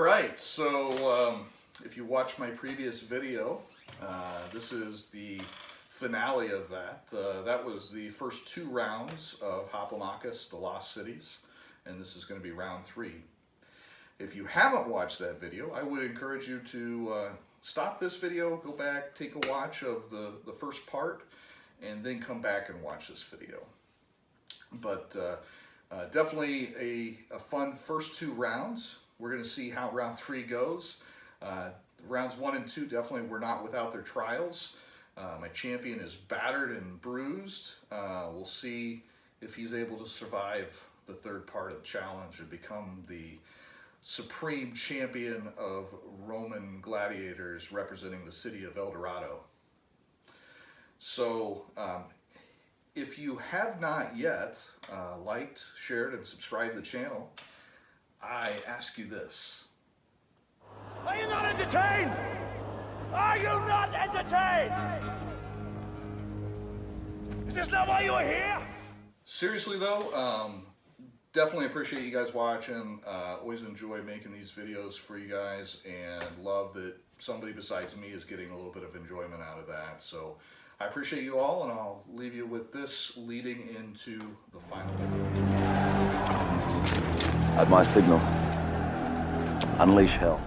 Alright, so if you watched my previous video, this is the finale of that. That was the first 2 rounds of Hoplomachus the Lost Cities, and this is going to be round 3. If you haven't watched that video, I would encourage you to stop this video, go back, take a watch of the first part, and then come back and watch this video. But definitely a fun first 2 rounds. We're going to see how round 3 goes. Rounds 1 and 2 definitely were not without their trials. My champion is battered and bruised. We'll see if he's able to survive the 3rd part of the challenge and become the supreme champion of Roman gladiators representing the city of Dorado. So if you have not yet liked, shared, and subscribed to the channel, I ask you this. Are you not entertained? Are you not entertained? Is this not why you are here? Seriously though, definitely appreciate you guys watching. Always enjoy making these videos for you guys and love that somebody besides me is getting a little bit of enjoyment out of that. So I appreciate you all, and I'll leave you with this leading into the final battle. At my signal, unleash hell.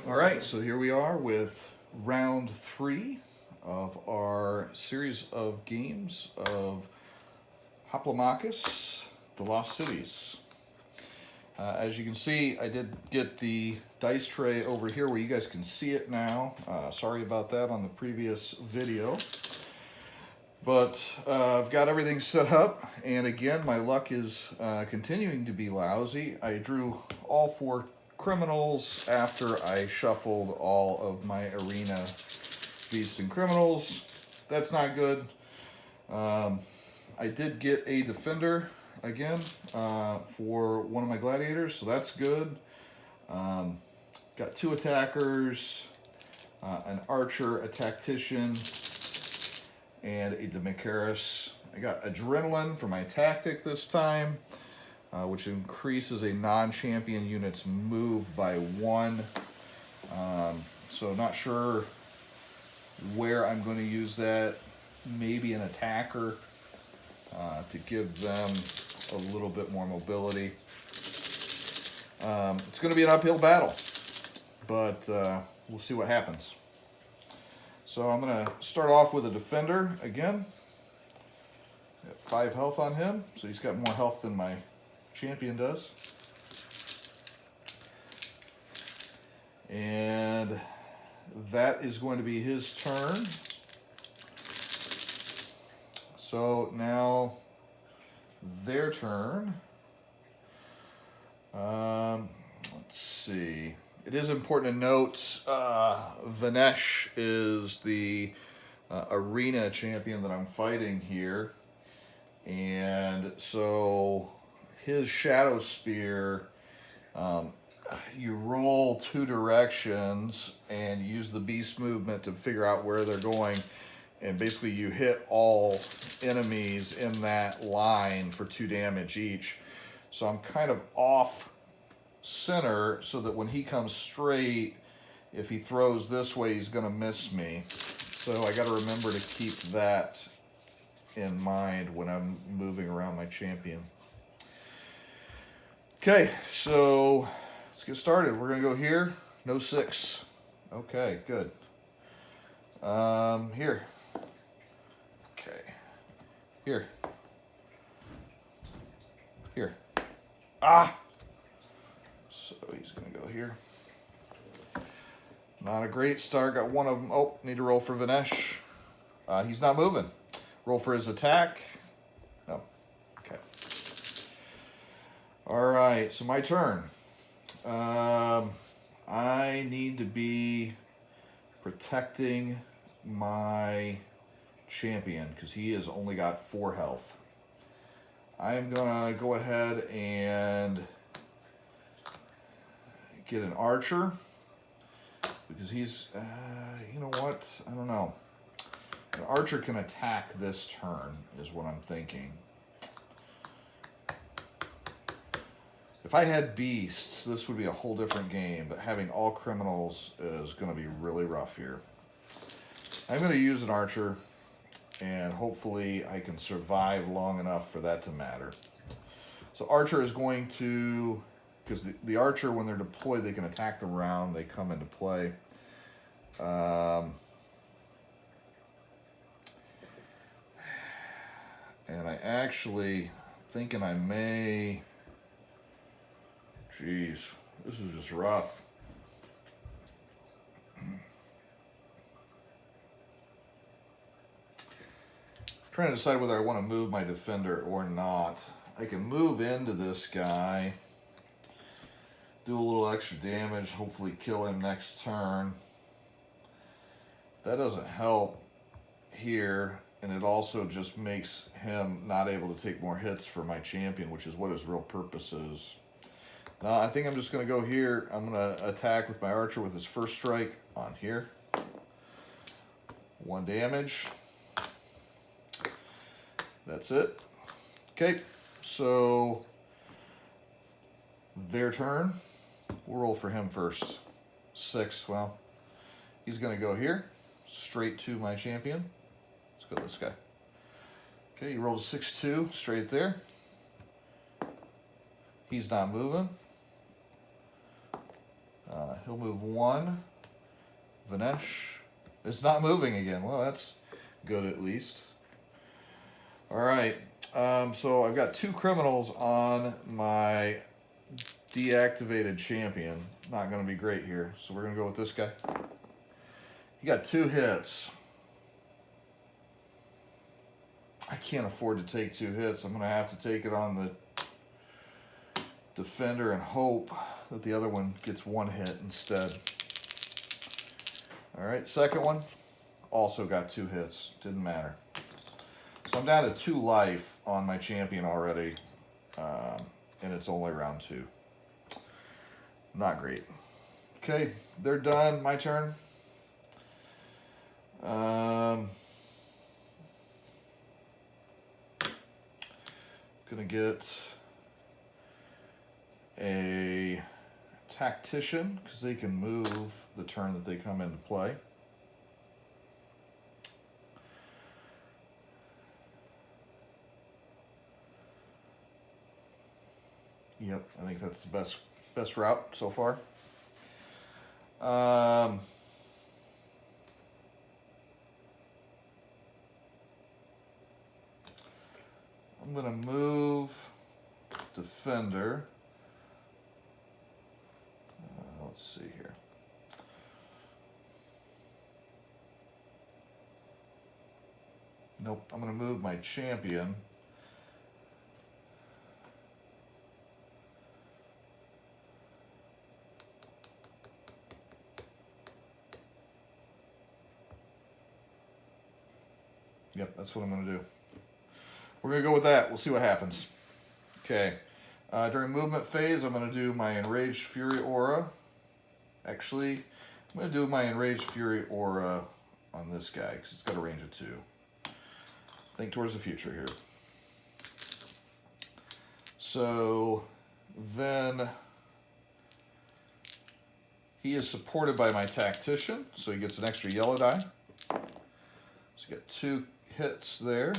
Alright, so here we are with round 3 of our series of games of Hoplomachus the Lost Cities. As you can see, I did get the dice tray over here where you guys can see it now. Sorry about that on the previous video. But I've got everything set up, and again, my luck is continuing to be lousy. I drew all 4 criminals after I shuffled all of my arena beasts and criminals. That's not good. I did get a defender again for one of my gladiators, so that's good. Got 2 attackers, an archer, a tactician, and a Demacaris. I got adrenaline for my tactic this time, which increases a non-champion unit's move by 1. So not sure where I'm going to use that. Maybe an attacker to give them a little bit more mobility. It's going to be an uphill battle, but we'll see what happens. So I'm going to start off with a defender again. Got 5 health on him, so he's got more health than my champion does. And that is going to be his turn. So now their turn. Let's see. It is important to note Vinesh is the arena champion that I'm fighting here. And so his Shadow Spear, you roll 2 directions and use the beast movement to figure out where they're going. And basically you hit all enemies in that line for 2 damage each. So I'm kind of off center so that when he comes straight, if he throws this way, he's going to miss me. So I got to remember to keep that in mind when I'm moving around my champion. Okay, so let's get started. We're going to go here. No 6. Okay, good. Here. Okay. Here. Here. Ah! So he's going to go here. Not a great start. Got 1 of them. Oh, need to roll for Vinesh. He's not moving. Roll for his attack. No. Okay. All right, so my turn. I need to be protecting my champion because he has only got 4 health. I'm going to go ahead and get an archer because he's, you know what? I don't know. The archer can attack this turn is what I'm thinking. If I had beasts, this would be a whole different game, but having all criminals is going to be really rough here. I'm going to use an archer, and hopefully I can survive long enough for that to matter. So archer is going to, because the archer, when they're deployed, they can attack the round, they come into play. And I actually thinking I may, geez, this is just rough. Trying to decide whether I want to move my defender or not. I can move into this guy, do a little extra damage, hopefully kill him next turn. That doesn't help here, and it also just makes him not able to take more hits for my champion, which is what his real purpose is. Now, I think I'm just going to go here. I'm going to attack with my archer with his first strike on here. 1 damage. That's it. Okay, so their turn. We'll roll for him first. 6, well, he's going to go here, straight to my champion. Let's go this guy. Okay, he rolls a 6-2, straight there. He's not moving. He'll move 1. Vanesh is not moving again. Well, that's good at least. All right, so I've got 2 criminals on my deactivated champion. Not going to be great here, so we're going to go with this guy. He got 2 hits. I can't afford to take 2 hits. I'm going to have to take it on the defender and hope that the other one gets 1 hit instead. All right, second one also got 2 hits. Didn't matter. So I'm down to 2 life on my champion already, and it's only round 2. Not great. Okay, they're done. My turn. Gonna get a tactician because they can move the turn that they come into play. Yep, I think that's the best route so far. I'm gonna move defender. Let's see here. Nope, I'm gonna move my champion. Yep, that's what I'm going to do. We're going to go with that. We'll see what happens. Okay. During movement phase, I'm going to do my Enraged Fury Aura. Actually, I'm going to do my Enraged Fury Aura on this guy because it's got a range of 2. Think towards the future here. So then he is supported by my Tactician, so he gets an extra yellow die. So you got 2 hits there.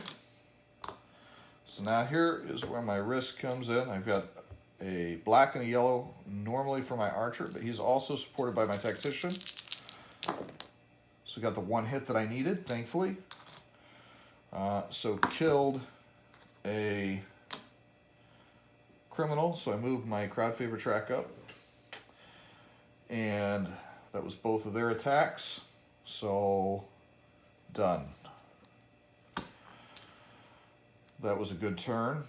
So now here is where my risk comes in. I've got a black and a yellow normally for my archer, but he's also supported by my tactician. So got the 1 hit that I needed, thankfully. So killed a criminal, so I moved my crowd favor track up. And that was both of their attacks. So done. That was a good turn.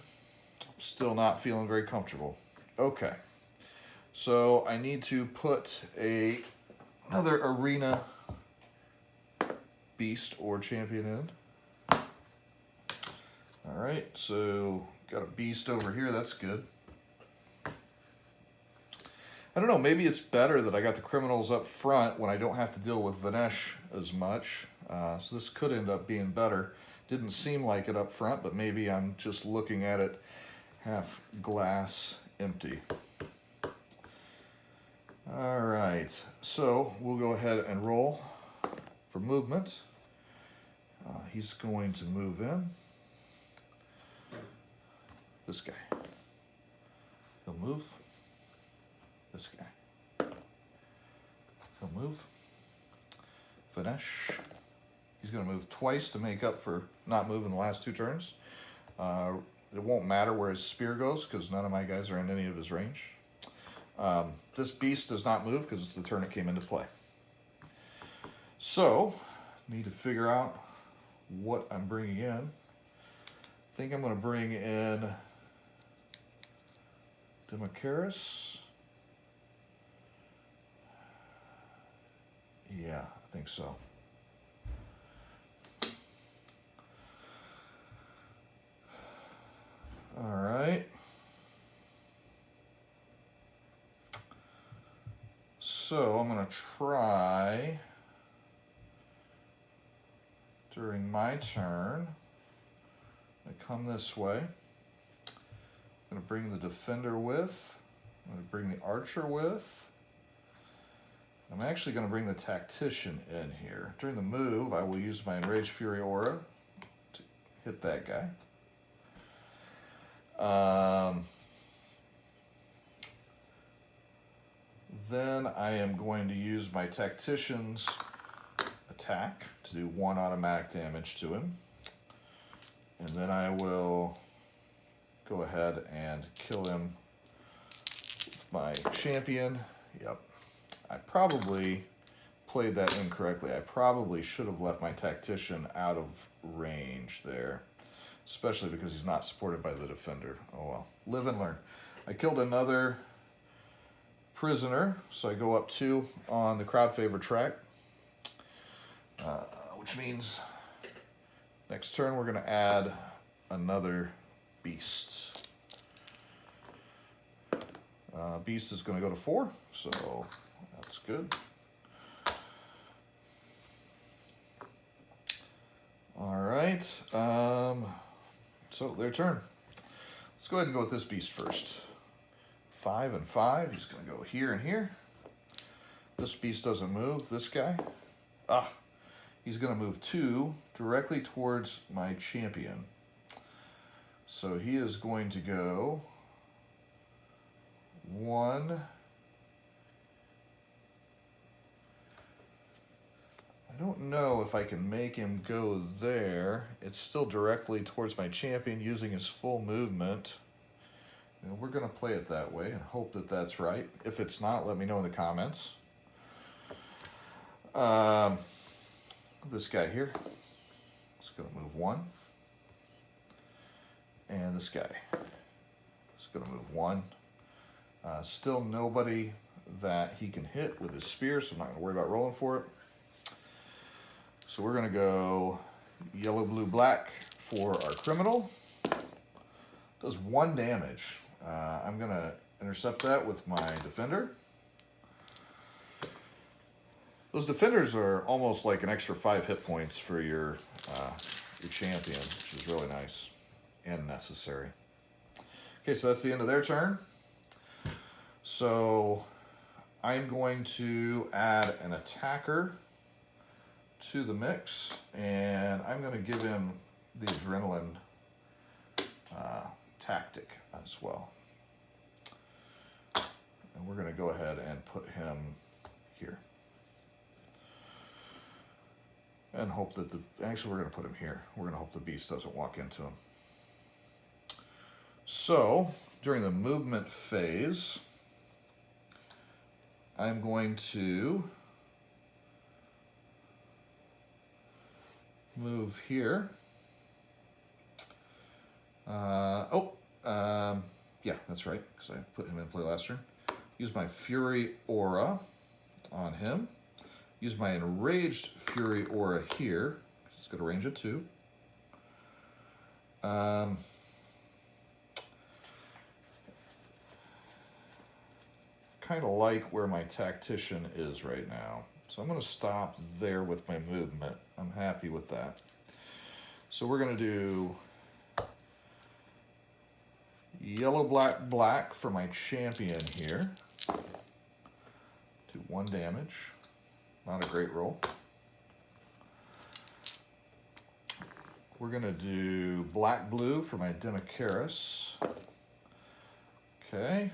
Still not feeling very comfortable. Okay. So I need to put another arena beast or champion in. All right, so got a beast over here. That's good. I don't know, maybe it's better that I got the criminals up front when I don't have to deal with Vanesh as much. So this could end up being better. Didn't seem like it up front, but maybe I'm just looking at it half glass empty. All right, so we'll go ahead and roll for movement. He's going to move in. This guy. He'll move. This guy. He'll move. Finish. He's going to move twice to make up for not moving the last 2 turns. It won't matter where his spear goes because none of my guys are in any of his range. This beast does not move because it's the turn it came into play. So, need to figure out what I'm bringing in. I think I'm going to bring in Democaris. Yeah, I think so. All right. So I'm going to try during my turn. I come this way. I'm going to bring the defender with. I'm going to bring the archer with. I'm actually going to bring the tactician in here. During the move, I will use my Enraged Fury aura to hit that guy. Then I am going to use my tactician's attack to do 1 automatic damage to him. And then I will go ahead and kill him with my champion. Yep. I probably played that incorrectly. I probably should have left my tactician out of range there, especially because he's not supported by the defender. Oh well. Live and learn. I killed another prisoner, so I go up 2 on the crowd favor track, which means next turn we're going to add another beast. Beast is going to go to 4, so that's good. All right, so their turn. Let's go ahead and go with this beast first. 5 and 5. He's going to go here and here. This beast doesn't move. This guy, he's going to move 2 directly towards my champion. So he is going to go 1. I don't know if I can make him go there. It's still directly towards my champion using his full movement. And we're going to play it that way and hope that that's right. If it's not, let me know in the comments. This guy here is going to move 1. And this guy is going to move 1. Still nobody that he can hit with his spear, so I'm not going to worry about rolling for it. So we're going to go yellow, blue, black for our criminal. Does 1 damage. I'm going to intercept that with my defender. Those defenders are almost like an extra 5 hit points for your champion, which is really nice and necessary. Okay, so that's the end of their turn. So I'm going to add an attacker to the mix, and I'm going to give him the adrenaline tactic as well. And we're going to go ahead and put him here. And hope that actually we're going to put him here. We're going to hope the beast doesn't walk into him. So, during the movement phase, I'm going to move here. Yeah, that's right, because I put him in play last turn. Use my Fury Aura on him. Use my Enraged Fury Aura here. It's got a range of 2. Kind of like where my Tactician is right now. So I'm going to stop there with my movement. I'm happy with that. So we're going to do yellow, black, black for my champion here. 1 damage. Not a great roll. We're going to do black-blue for my Demicharis. Okay.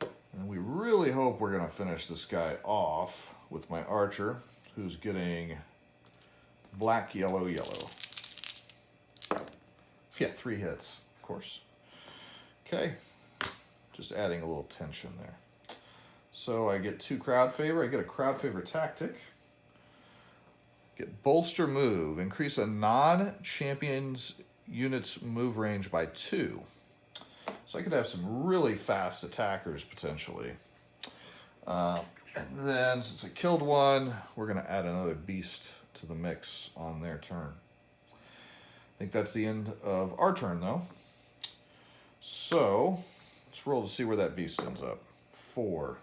And we really hope we're going to finish this guy off with my archer, who's getting black, yellow, yellow. Yeah, 3 hits, of course. Okay. Just adding a little tension there. So I get 2 crowd favor. I get a crowd favor tactic. Get bolster move. Increase a non-champion's unit's move range by 2. So I could have some really fast attackers potentially. And then since I killed one, we're going to add another beast to the mix on their turn. I think that's the end of our turn though. So let's roll to see where that beast ends up. 4,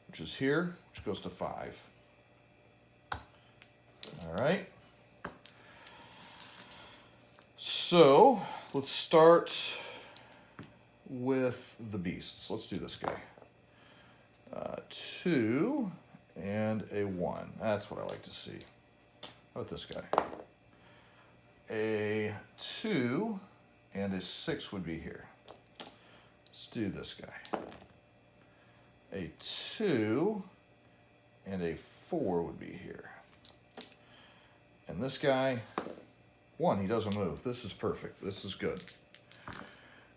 which is here, which goes to 5. All right. So let's start with the beasts. Let's do this guy. 2 and a 1. That's what I like to see. How about this guy? A 2 and a 6 would be here. Let's do this guy. A 2 and a 4 would be here. And this guy, 1, he doesn't move. This is perfect. This is good.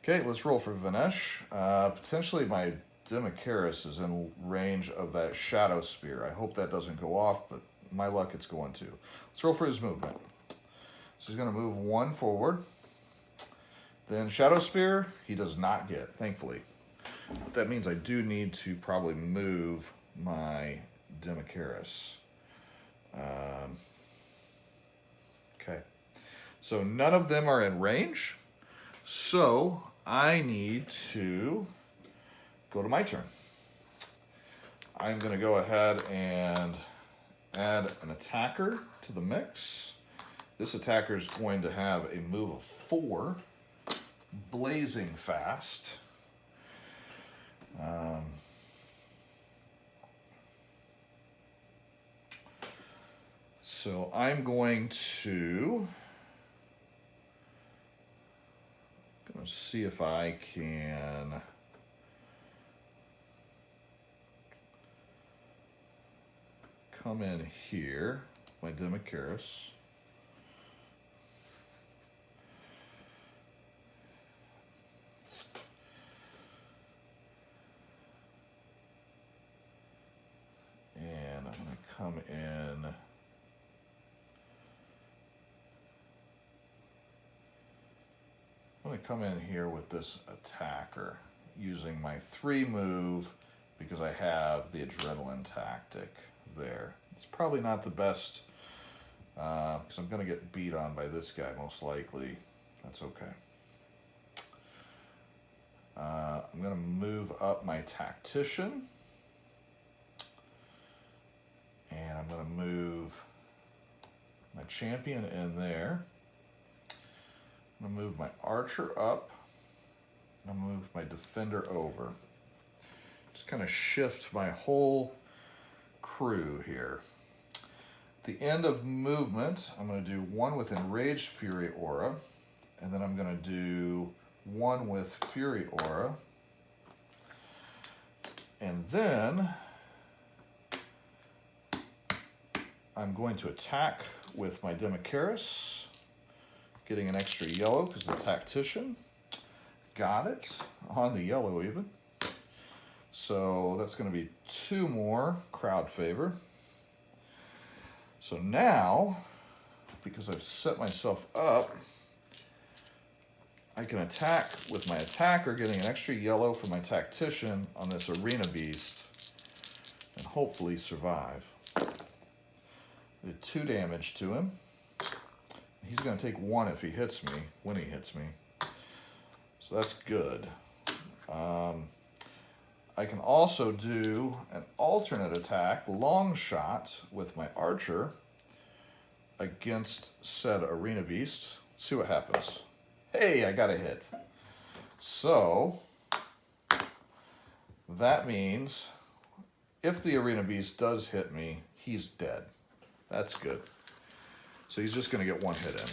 Okay, let's roll for Vinesh. Potentially my Demicharis is in range of that Shadow Spear. I hope that doesn't go off, but my luck it's going to. Let's roll for his movement. So he's going to move 1 forward. Then Shadow Spear, he does not get, thankfully. That means I do need to probably move my Demicharis. Okay. So none of them are in range. So I need to go to my turn. I'm going to go ahead and add an attacker to the mix. This attacker is going to have a move of 4, blazing fast. So I'm going to see if I can come in here, my Demicharis. And I'm going to come in. I'm going to come in here with this attacker using my 3 move because I have the adrenaline tactic there. It's probably not the best because I'm going to get beat on by this guy most likely. That's okay. I'm going to move up my tactician. And I'm going to move my champion in there. I'm going to move my archer up. I'm going to move my defender over. Just kind of shift my whole crew here. At the end of movement, I'm going to do 1 with Enraged Fury Aura. And then I'm going to do 1 with Fury Aura. And then I'm going to attack with my Demicharis, getting an extra yellow because the tactician. Got it, on the yellow even. So that's going to be 2 more crowd favor. So now, because I've set myself up, I can attack with my attacker, getting an extra yellow for my tactician on this arena beast, and hopefully survive. I did 2 damage to him. He's going to take 1 if he hits me, when he hits me. So that's good. I can also do an alternate attack, long shot, with my archer against said arena beast. See what happens. Hey, I got a hit. So that means if the arena beast does hit me, he's dead. That's good. So he's just going to get one hit in.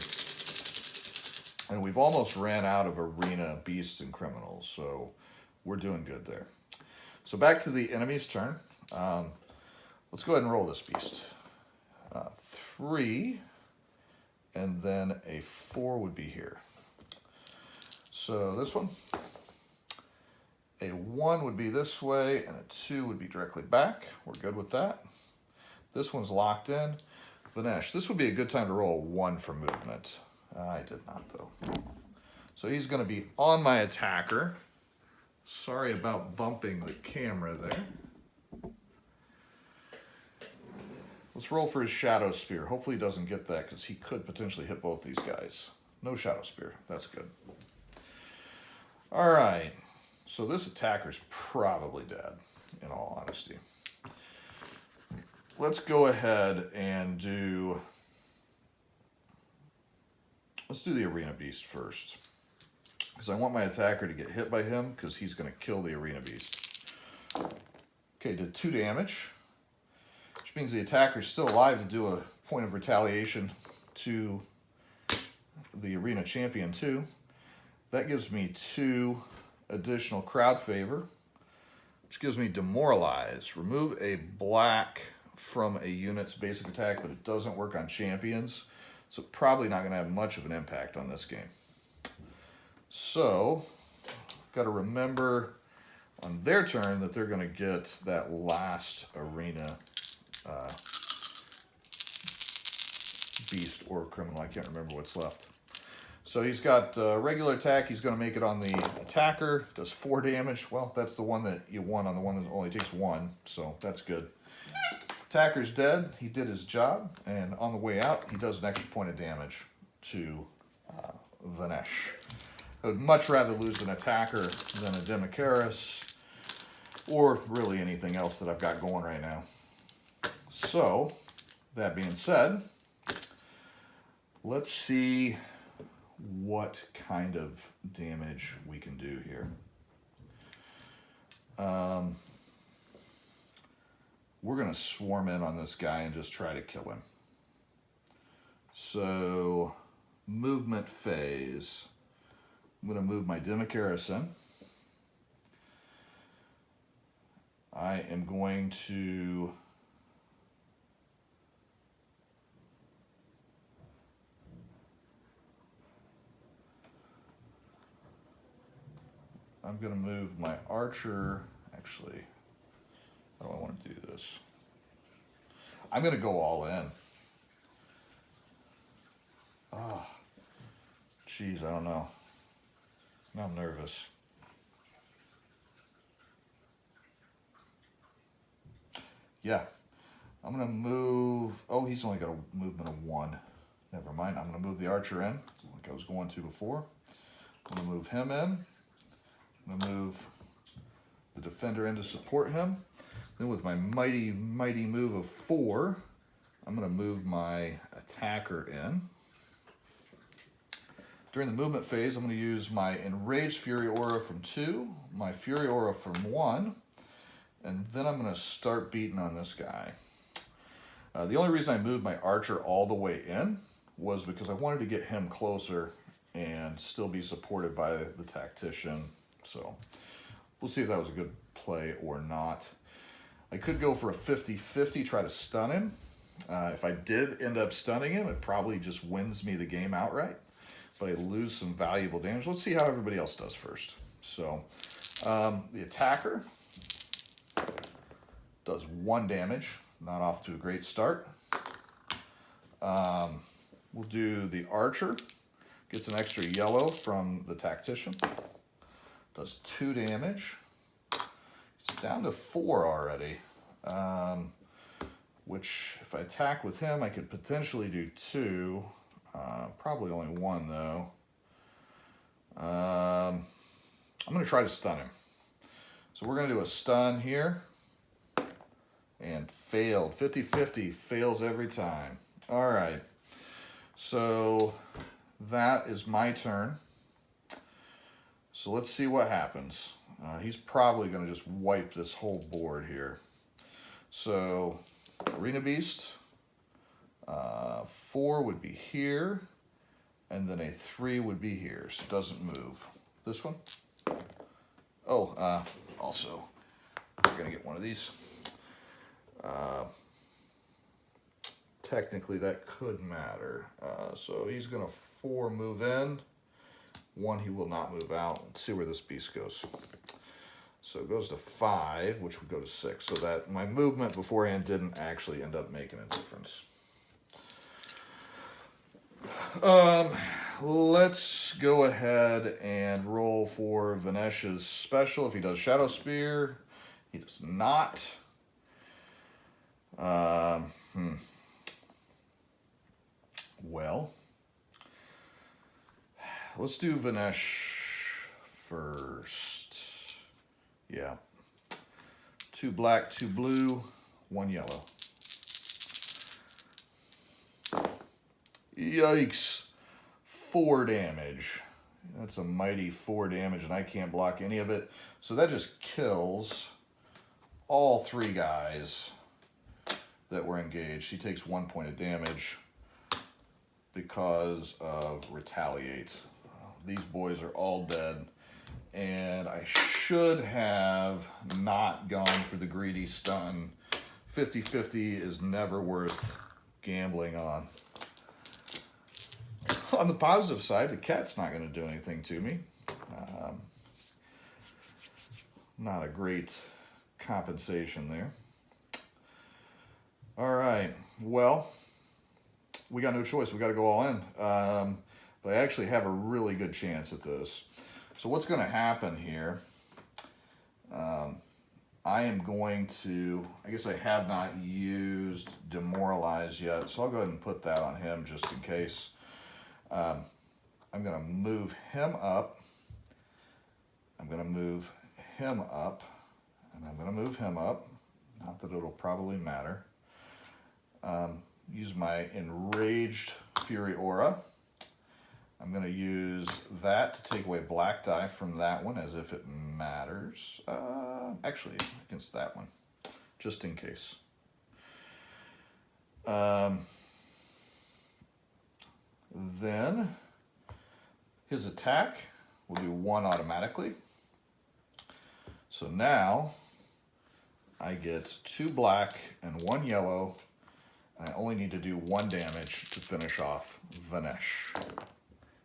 And we've almost ran out of arena beasts and criminals, so we're doing good there. So back to the enemy's turn. Let's go ahead and roll this beast. 3, and then a 4 would be here. So this one, a 1 would be this way, and a 2 would be directly back. We're good with that. This one's locked in. Vanesh, this would be a good time to roll a 1 for movement. I did not, though. So he's going to be on my attacker. Sorry about bumping the camera there. Let's roll for his Shadow Spear. Hopefully he doesn't get that because he could potentially hit both these guys. No Shadow Spear. That's good. All right. So this attacker's probably dead, in all honesty. Let's go ahead and do... Let's do the Arena Beast first. Because I want my attacker to get hit by him because he's going to kill the Arena Beast. Okay, did 2 damage. Which means the attacker's still alive to do a point of retaliation to the Arena Champion too. That gives me 2 additional crowd favor, which gives me Demoralize. Remove a black from a unit's basic attack, but it doesn't work on champions, so probably not going to have much of an impact on this game. So, got to remember on their turn that they're going to get that last Arena beast or criminal. I can't remember what's left. So he's got regular attack. He's going to make it on the attacker. Does 4 damage. Well, that's the one that you won on the one that only takes 1. So that's good. Attacker's dead. He did his job. And on the way out, he does an extra point of damage to Vanesh. I would much rather lose an attacker than a Demicharis or really anything else that I've got going right now. So, that being said, let's see what kind of damage we can do here. We're going to swarm in on this guy and just try to kill him. So, movement phase. I'm going to move my Demicharis in. I am going to... I'm going to move my archer. Actually, how do I want to do this? I'm going to go all in. Oh, geez, I don't know. Now I'm nervous. Yeah, I'm going to move. Oh, he's only got a movement of 1. Never mind. I'm going to move the archer in like I was going to before. I'm going to move him in. I'm going to move the defender in to support him. Then with my mighty move of 4, I'm going to move my attacker in. During the movement phase, I'm going to use my Enraged Fury Aura from 2, my Fury Aura from 1, and then I'm going to start beating on this guy. The only reason I moved my archer all the way in was because I wanted to get him closer and still be supported by the tactician. So we'll see if that was a good play or not. I could go for a 50-50, try to stun him. If I did end up stunning him, it probably just wins me the game outright. But I lose some valuable damage. Let's see how everybody else does first. So the attacker does 1 damage. Not off to a great start. We'll do the archer. Gets an extra yellow from the tactician. Does 2 damage. It's down to 4 already. Which, if I attack with him, I could potentially do 2. Probably only 1, though. I'm going to try to stun him. So we're going to do a stun here. And failed. 50-50. Fails every time. All right. So that is my turn. So let's see what happens. He's probably going to just wipe this whole board here. So, Arena Beast, 4 would be here, and then a 3 would be here, so it doesn't move. This one? Oh, also, we're going to get one of these. Technically, that could matter. So he's going to 4 move in. 1 he will not move out. Let's see where this beast goes. So it goes to 5, which would go to 6. So that my movement beforehand didn't actually end up making a difference. Let's go ahead and roll for Vinesh's special. If he does Shadow Spear, he does not. Well, let's do Vinesh first. Yeah. 2 black, 2 blue, 1 yellow. Yikes. 4 damage. That's a mighty 4 damage, and I can't block any of it. So that just kills all 3 guys that were engaged. He takes 1 point of damage because of Retaliate. These boys are all dead. And I should have not gone for the greedy stun. 50-50 is never worth gambling on. On the positive side, the cat's not going to do anything to me. Not a great compensation there. All right, well, we got no choice. We got to go all in. But I actually have a really good chance at this. So what's going to happen here, I am going to, I guess I have not used Demoralize yet, so I'll go ahead and put that on him just in case. I'm going to move him up. I'm going to move him up. And I'm going to move him up. Not that it'll probably matter. Use my Enraged Fury Aura. I'm going to use that to take away black die from that one as if it matters. Actually, against that one, just in case. Then his attack will do 1 automatically. So now I get 2 black and 1 yellow, and I only need to do 1 damage to finish off Vinesh.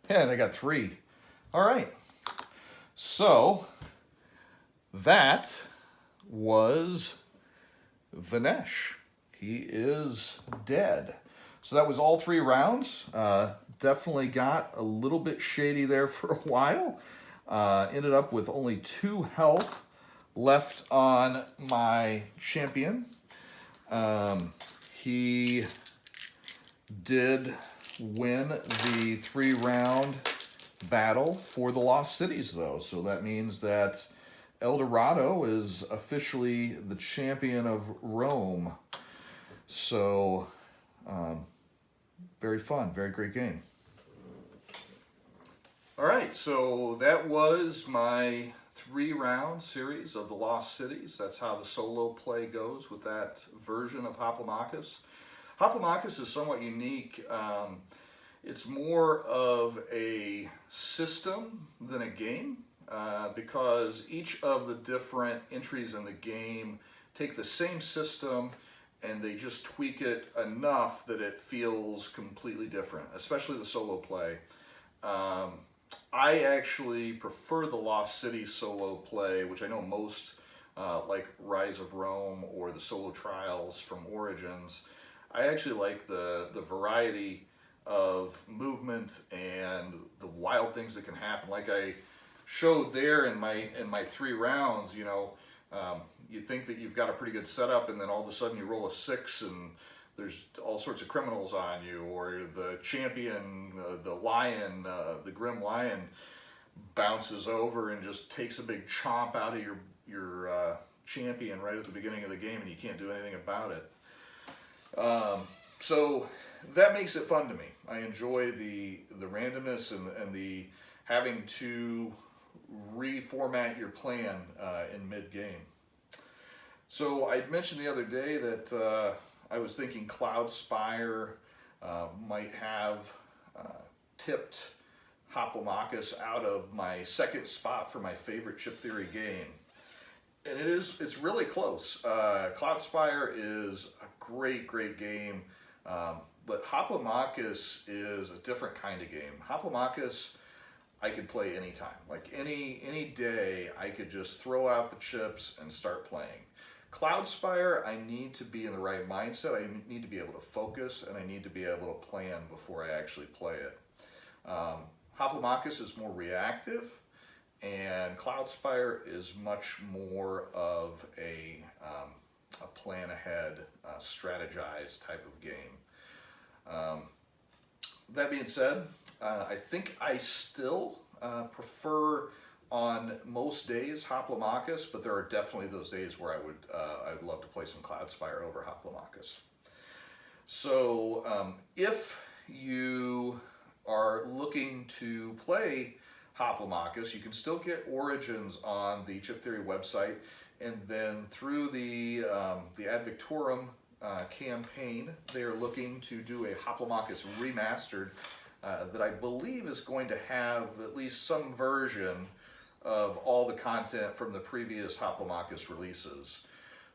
And I got 3. All right. So that was Vinesh. He is dead. So that was all 3 rounds. Definitely got a little bit shady there for a while. Ended up with only 2 health left on my champion. He did win the 3-round battle for the Lost Cities, though. So that means that El Dorado is officially the champion of Rome. So, very fun, very great game. All right, so that was my 3-round series of the Lost Cities. That's how the solo play goes with that version of Hoplomachus. Hoplomachus is somewhat unique. It's more of a system than a game because each of the different entries in the game take the same system and they just tweak it enough that it feels completely different, especially the solo play. I actually prefer the Lost Cities solo play, which I know most like Rise of Rome or the Solo Trials from Origins. I actually like the variety of movement and the wild things that can happen. Like I showed there in my 3 rounds, you know, you think that you've got a pretty good setup, and then all of a sudden you roll a 6 and there's all sorts of criminals on you, or the champion, the lion, the grim lion bounces over and just takes a big chomp out of your champion right at the beginning of the game, and you can't do anything about it. So that makes it fun to me. I enjoy the randomness and the having to reformat your plan in mid-game. So I mentioned the other day that I was thinking Cloud Spire might have tipped Hoplomachus out of my second spot for my favorite chip theory game. And it's really close. Cloud Spire is a great game, but Hoplomachus is a different kind of game. Hoplomachus I could play anytime. Like any day I could just throw out the chips and start playing. Cloud Spire, I need to be in the right mindset. I need to be able to focus, and I need to be able to plan before I actually play it. Hoplomachus is more reactive, and Cloud Spire is much more of a plan ahead, strategize type of game. That being said, I think I still prefer on most days Hoplomachus, but there are definitely those days where I'd love to play some Cloud Spire over Hoplomachus. So if you are looking to play Hoplomachus, you can still get Origins on the Chip Theory website, and then through the Ad Victorum campaign, they are looking to do a Hoplomachus remastered that I believe is going to have at least some version of all the content from the previous Hoplomachus releases.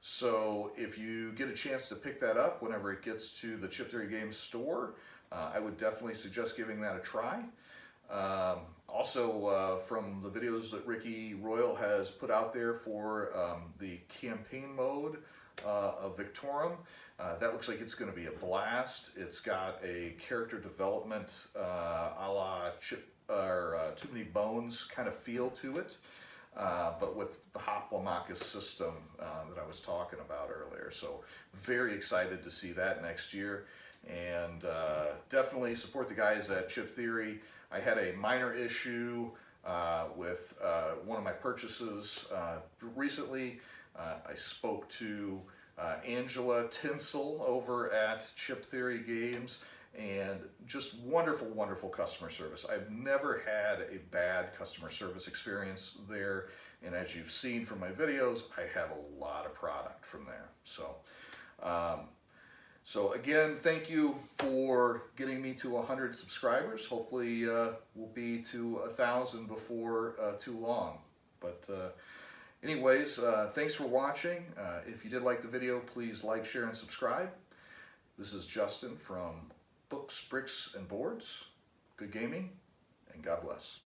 So if you get a chance to pick that up whenever it gets to the Chip Theory Games store, I would definitely suggest giving that a try. Also, from the videos that Ricky Royal has put out there for the campaign mode of Victorum, that looks like it's going to be a blast. It's got a character development a la Too Many Bones kind of feel to it, but with the Hoplomachus system that I was talking about earlier. So very excited to see that next year, and definitely support the guys at Chip Theory. I had a minor issue with one of my purchases recently. I spoke to Angela Tinsel over at Chip Theory Games, and just wonderful customer service. I've never had a bad customer service experience there, and as you've seen from my videos, I have a lot of product from there. So again, thank you for getting me to 100 subscribers. Hopefully we'll be to 1,000 before too long. But anyways, thanks for watching. If you did like the video, please like, share, and subscribe. This is Justin from Books, Bricks, and Boards. Good gaming, and God bless.